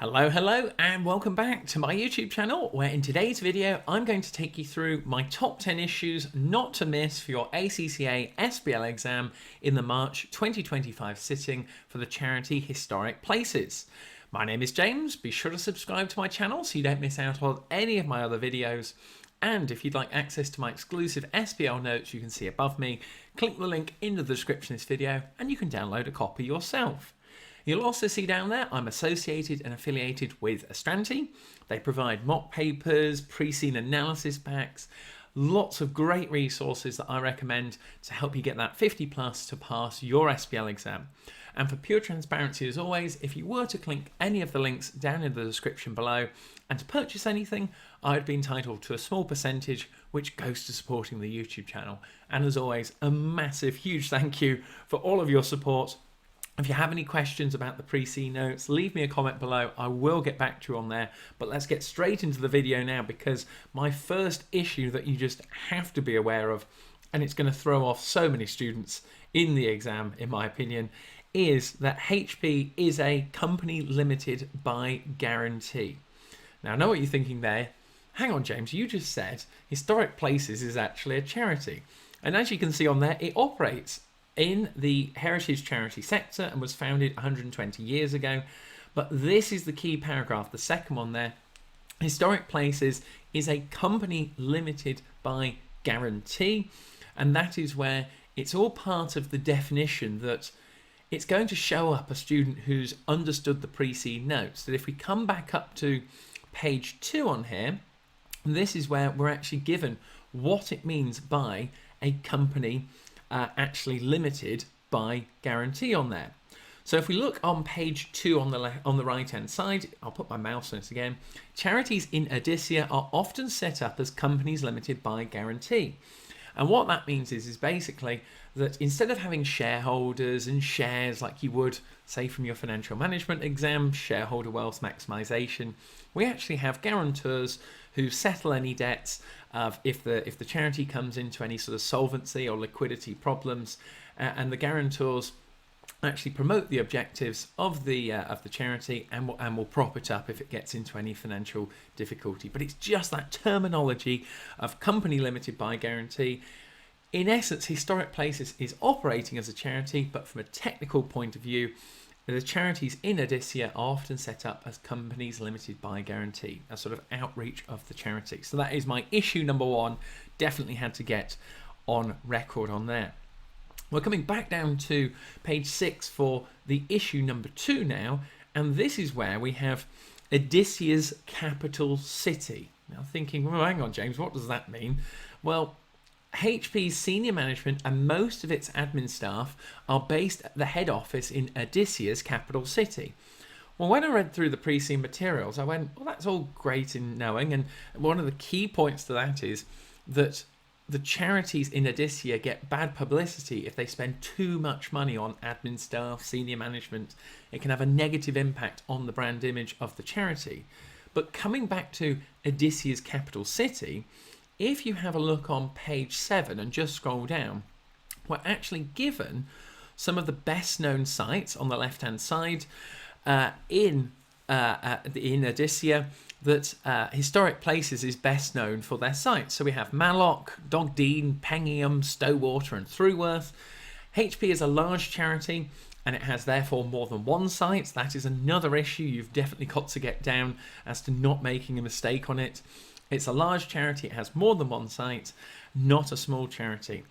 Hello, and welcome back to my YouTube channel, where in today's video, I'm going to take you through my top 10 issues not to miss for your ACCA SBL exam in the March 2025 sitting for the charity Historic Places. My name is James. Be sure to subscribe to my channel so you don't miss out on any of my other videos. And if you'd like access to my exclusive SBL notes you can see above me, click the link in the description of this video and you can download a copy yourself. You'll also see down there I'm associated and affiliated with Astranti. They provide mock papers, pre-scene analysis packs, lots of great resources that I recommend to help you get that 50 plus to pass your SBL exam. And for pure transparency as always, if you were to click any of the links down in the description below and to purchase anything, I would be entitled to a small percentage which goes to supporting the YouTube channel. And as always, a massive, huge thank you for all of your support. If you have any questions about the pre-scene notes, leave me a comment below. I will get back to you on there. But let's get straight into the video now, because my first issue that you just have to be aware of, and it's going to throw off so many students in the exam, in my opinion, is that HP is a company limited by guarantee. Now, I know what you're thinking there. Hang on, James, you just said Historic Places is actually a charity. And as you can see on there, it operates in the heritage charity sector and was founded 120 years ago. But this is the key paragraph, the second one there. Historic Places is a company limited by guarantee, and that is where it's all part of the definition that it's going to show up a student who's understood the pre-scene notes. That if we come back up to page 2 on here, this is where we're actually given what it means by a company actually limited by guarantee on there. So if we look on page 2 on the right hand side, I'll put my mouse on it again. Charities in ACCA are often set up as companies limited by guarantee. And what that means is basically that instead of having shareholders and shares like you would say from your financial management exam, shareholder wealth maximization, we actually have guarantors who settle any debts if the charity comes into any sort of solvency or liquidity problems, and the guarantors actually promote the objectives of the charity and will prop it up if it gets into any financial difficulty. But it's just that terminology of company limited by guarantee. In essence, Historic Places is operating as a charity, but from a technical point of view, the charities in ACCA are often set up as companies limited by guarantee, a sort of outreach of the charity. So that is my issue number 1. Definitely had to get on record on there. We're coming back down to page 6 for the issue number 2 now, and this is where we have ACCA's capital city. Now thinking, well, hang on, James, what does that mean? Well, HP's senior management and most of its admin staff are based at the head office in ACCA's capital city. Well, when I read through the pre-scene materials, I went, well, that's all great in knowing, and one of the key points to that is that the charities in ACCA get bad publicity if they spend too much money on admin staff, senior management. It can have a negative impact on the brand image of the charity. But coming back to ACCA's capital city, if you have a look on page 7 and just scroll down, we're actually given some of the best known sites on the left hand side in ACCA that Historic Places is best known for their sites. So we have Mallock, Dogdean, Pengingham, Stowater and Thruworth. HP is a large charity and it has therefore more than one site. That is another issue you've definitely got to get down as to not making a mistake on it. It's a large charity, it has more than one site, not a small charity.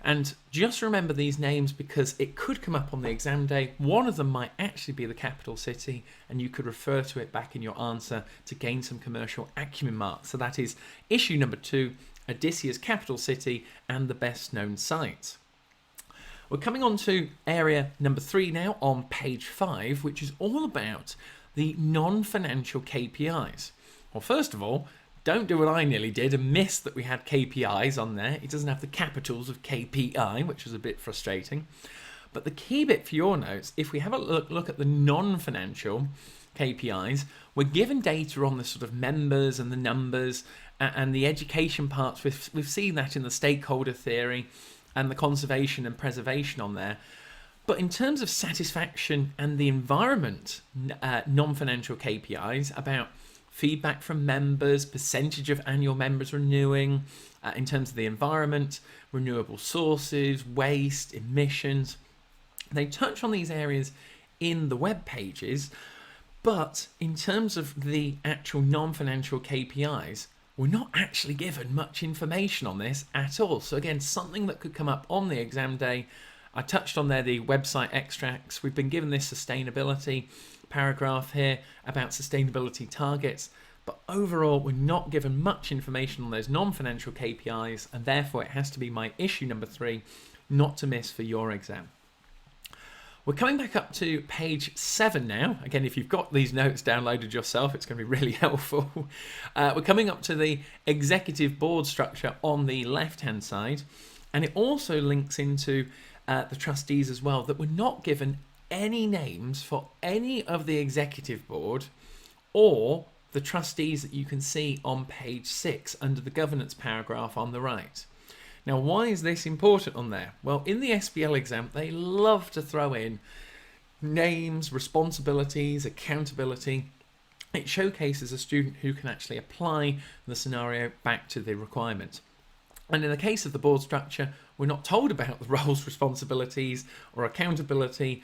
And just remember these names because it could come up on the exam day. One of them might actually be the capital city, and you could refer to it back in your answer to gain some commercial acumen marks. So that is issue number 2, ACCA's capital city and the best known sites. We're coming on to area number 3 now on page 5, which is all about the non-financial KPIs. Well, first of all, don't do what I nearly did and miss that we had KPIs on there. It doesn't have the capitals of KPI, which was a bit frustrating. But the key bit for your notes, if we have a look at the non-financial KPIs, we're given data on the sort of members and the numbers and the education parts. We've seen that in the stakeholder theory and the conservation and preservation on there. But in terms of satisfaction and the environment, non-financial KPIs about feedback from members, percentage of annual members renewing, in terms of the environment, renewable sources, waste, emissions, they touch on these areas in the web pages, but in terms of the actual non-financial KPIs, we're not actually given much information on this at all. So again, something that could come up on the exam day. I touched on there the website extracts. We've been given this sustainability paragraph here about sustainability targets, but overall we're not given much information on those non-financial KPIs, and therefore it has to be my issue number 3 not to miss for your exam. We're coming back up to page 7 now. Again, if you've got these notes downloaded yourself, it's going to be really helpful. We're coming up to the executive board structure on the left-hand side, and it also links into the trustees as well, that we're not given any names for any of the executive board or the trustees that you can see on page 6 under the governance paragraph on the right. Now, why is this important on there? Well, in the SBL exam, they love to throw in names, responsibilities, accountability. It showcases a student who can actually apply the scenario back to the requirement. And in the case of the board structure, we're not told about the roles, responsibilities, or accountability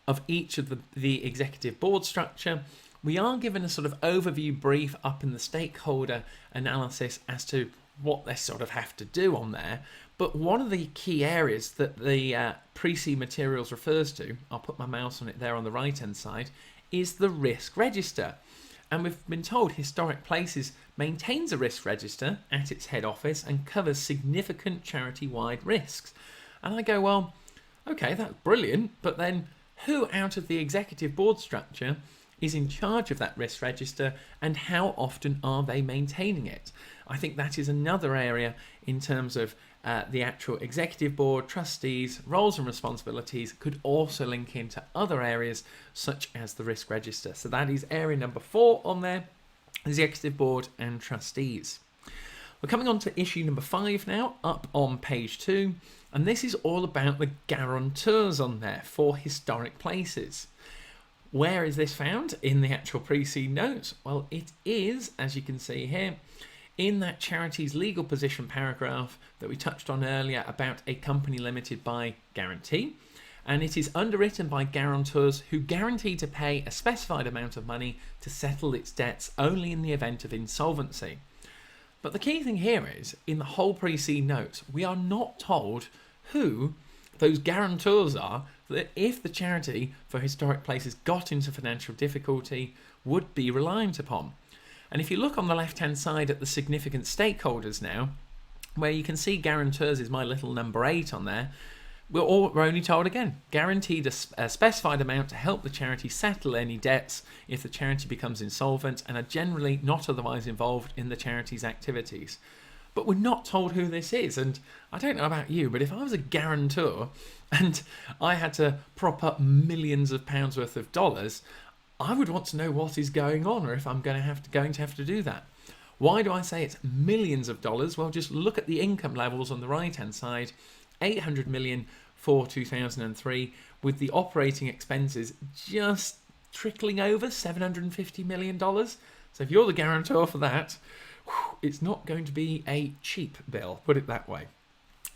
of each of the executive board structure. We are given a sort of overview brief up in the stakeholder analysis as to what they sort of have to do on there. But one of the key areas that the pre-C materials refers to, I'll put my mouse on it there on the right hand side, is the risk register. And we've been told Historic Places maintains a risk register at its head office and covers significant charity-wide risks. And I go, well, okay, that's brilliant, but then who out of the executive board structure is in charge of that risk register, and how often are they maintaining it? I think that is another area in terms of the actual executive board, trustees, roles and responsibilities could also link into other areas such as the risk register. So that is area number 4 on there, executive board and trustees. We're coming on to issue number 5 now, up on page 2, and this is all about the guarantors on there for historic places. Where is this found in the actual pre-C notes? Well, it is, as you can see here, in that charity's legal position paragraph that we touched on earlier about a company limited by guarantee. And it is underwritten by guarantors who guarantee to pay a specified amount of money to settle its debts only in the event of insolvency. But the key thing here is, in the whole pre-C notes, we are not told who those guarantors are that if the charity for historic places got into financial difficulty would be reliant upon. And if you look on the left hand side at the significant stakeholders now, where you can see guarantors is my little number 8 on there, we're only told again, guaranteed a specified amount to help the charity settle any debts if the charity becomes insolvent and are generally not otherwise involved in the charity's activities. But we're not told who this is, and I don't know about you, but if I was a guarantor and I had to prop up millions of pounds worth of dollars, I would want to know what is going on, or if I'm going to have to do that. Why do I say it's millions of dollars? Well, just look at the income levels on the right-hand side, 800 million for 2003, with the operating expenses just trickling over $750 million. So if you're the guarantor for that, it's not going to be a cheap bill, put it that way.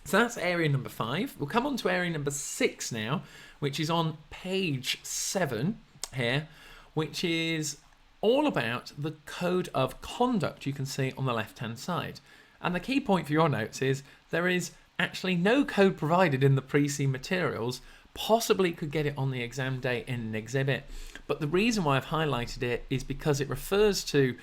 So that's area number 5. We'll come on to area number 6 now, which is on page 7 here, which is all about the code of conduct you can see on the left-hand side. And the key point for your notes is there is actually no code provided in the pre-C materials. Possibly could get it on the exam day in an exhibit, but the reason why I've highlighted it is because it refers to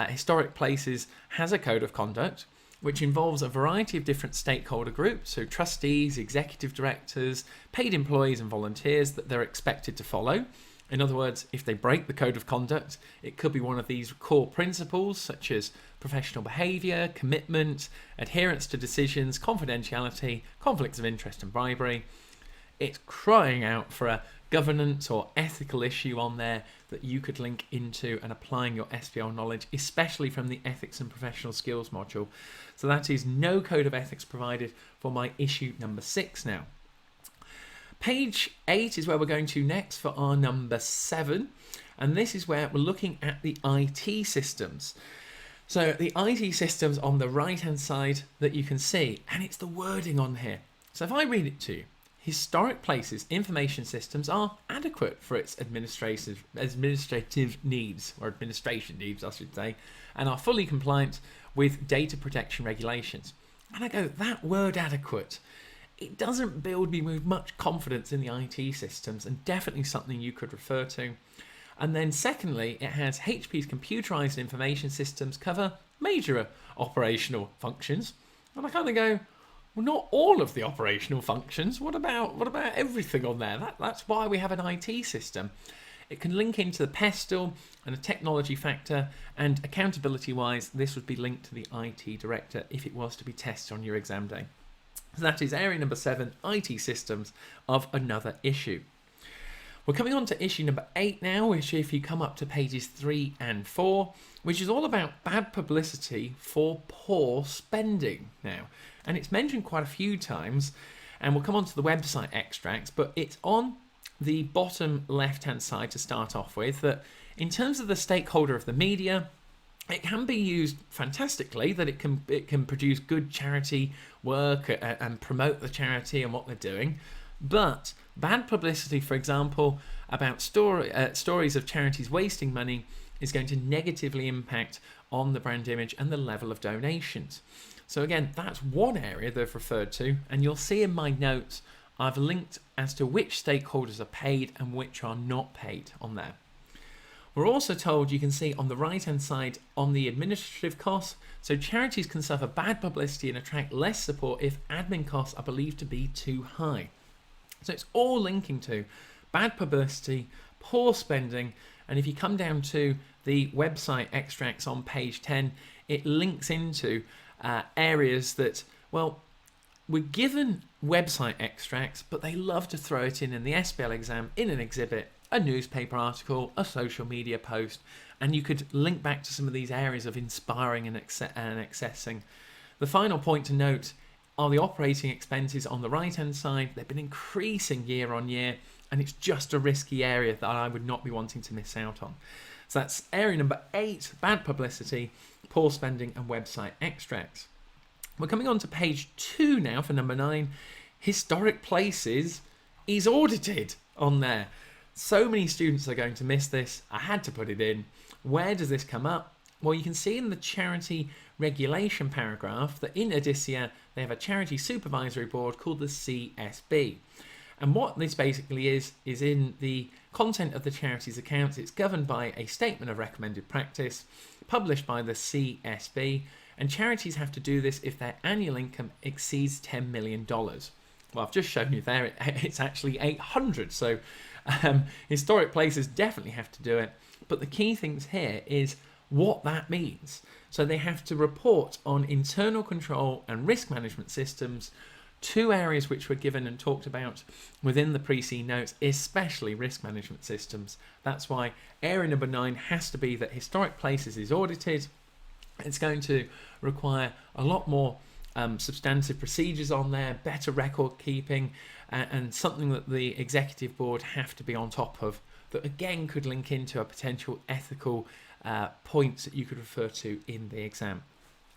Historic Places has a code of conduct which involves a variety of different stakeholder groups, so trustees, executive directors, paid employees and volunteers that they're expected to follow. In other words, if they break the code of conduct, it could be one of these core principles such as professional behaviour, commitment, adherence to decisions, confidentiality, conflicts of interest and bribery. It's crying out for a governance or ethical issue on there that you could link into and applying your SBL knowledge, especially from the ethics and professional skills module. So that is no code of ethics provided for my issue number 6 now. Page 8 is where we're going to next for our number 7. And this is where we're looking at the IT systems. So the IT systems on the right-hand side that you can see, and it's the wording on here. So if I read it to you, historic places information systems are adequate for its administrative needs, or administration needs, I should say, and are fully compliant with data protection regulations. And I go, that word adequate, it doesn't build me with much confidence in the IT systems, and definitely something you could refer to. And then secondly, it has HP's computerized information systems cover major operational functions. And I kind of go, well, not all of the operational functions. What about everything on there? That's why we have an IT system. It can link into the PESTLE and a technology factor, and accountability-wise, this would be linked to the IT director if it was to be tested on your exam day. So that is area number 7, IT systems of another issue. We're coming on to issue number 8 now, which if you come up to pages 3 and 4, which is all about bad publicity for poor spending now. And it's mentioned quite a few times, and we'll come on to the website extracts, but it's on the bottom left-hand side to start off with, that in terms of the stakeholder of the media, it can be used fantastically, that it can produce good charity work and promote the charity and what they're doing. But bad publicity, for example, about stories of charities wasting money is going to negatively impact on the brand image and the level of donations. So again, that's one area they've referred to, and you'll see in my notes I've linked as to which stakeholders are paid and which are not paid on there. We're also told, you can see on the right hand side, on the administrative costs, so charities can suffer bad publicity and attract less support if admin costs are believed to be too high. So it's all linking to bad publicity, poor spending, and if you come down to the website extracts on page 10, it links into areas that, well, we're given website extracts, but they love to throw it in the SBL exam, in an exhibit, a newspaper article, a social media post, and you could link back to some of these areas of inspiring and accessing. The final point to note are the operating expenses on the right hand side. They've been increasing year on year, and it's just a risky area that I would not be wanting to miss out on. So that's area number 8, bad publicity, poor spending and website extracts. We're coming on to page 2 now for number 9. Historic places is audited on there. So many students are going to miss this. I had to put it in. Where does this come up? Well, you can see in the charity regulation paragraph that in ACCA they have a charity supervisory board called the CSB. And what this basically is in the content of the charity's accounts, it's governed by a statement of recommended practice published by the CSB, and charities have to do this if their annual income exceeds $10 million. Well, I've just shown you there, it's actually 800, so historic places definitely have to do it. But the key things here is what that means. So they have to report on internal control and risk management systems, 2 areas which were given and talked about within the pre-C notes, especially risk management systems. That's why area number 9 has to be that historic places is audited. It's going to require a lot more substantive procedures on there, better record keeping, and something that the executive board have to be on top of, that again could link into a potential ethical points that you could refer to in the exam.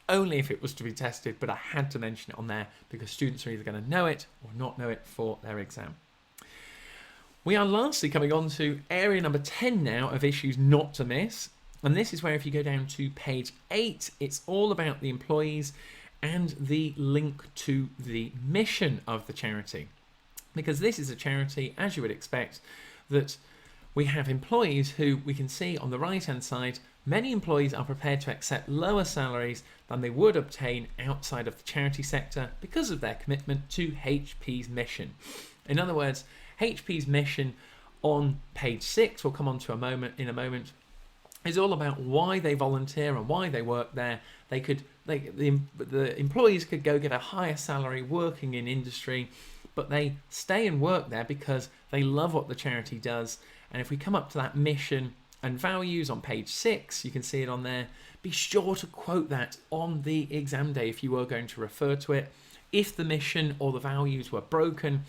Only if it was to be tested, but I had to mention it on there because students are either going to know it or not know it for their exam. We are lastly coming on to area number 10 now of issues not to miss. And this is where if you go down to page 8, it's all about the employees and the link to the mission of the charity. Because this is a charity, as you would expect, that we have employees who we can see on the right hand side, many employees are prepared to accept lower salaries than they would obtain outside of the charity sector because of their commitment to HP's mission. In other words, HP's mission on page 6, we'll come on to in a moment, is all about why they volunteer and why they work there. The employees could go get a higher salary working in industry, but they stay and work there because they love what the charity does. And if we come up to that mission and values on page 6, you can see it on there. Be sure to quote that on the exam day if you were going to refer to it. If the mission or the values were broken,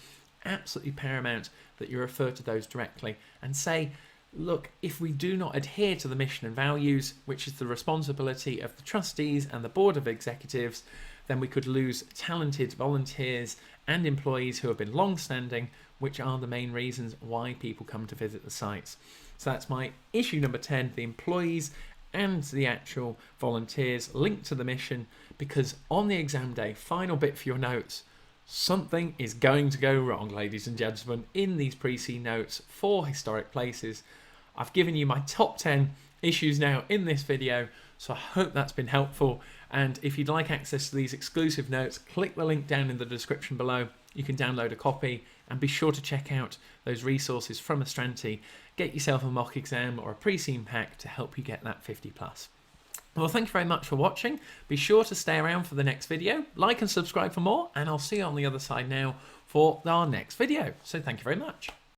absolutely paramount that you refer to those directly and say, look, if we do not adhere to the mission and values, which is the responsibility of the trustees and the board of executives, then we could lose talented volunteers and employees who have been long-standing, which are the main reasons why people come to visit the sites. So that's my issue number 10, the employees and the actual volunteers linked to the mission, because on the exam day, final bit for your notes, something is going to go wrong, ladies and gentlemen, in these pre-C notes for historic places. I've given you my top 10 issues now in this video, so I hope that's been helpful. And if you'd like access to these exclusive notes, click the link down in the description below. You can download a copy, and be sure to check out those resources from Astranti. Get yourself a mock exam or a pre-C pack to help you get that 50 plus. Well, thank you very much for watching. Be sure to stay around for the next video, like and subscribe for more, and I'll see you on the other side now for our next video. So thank you very much.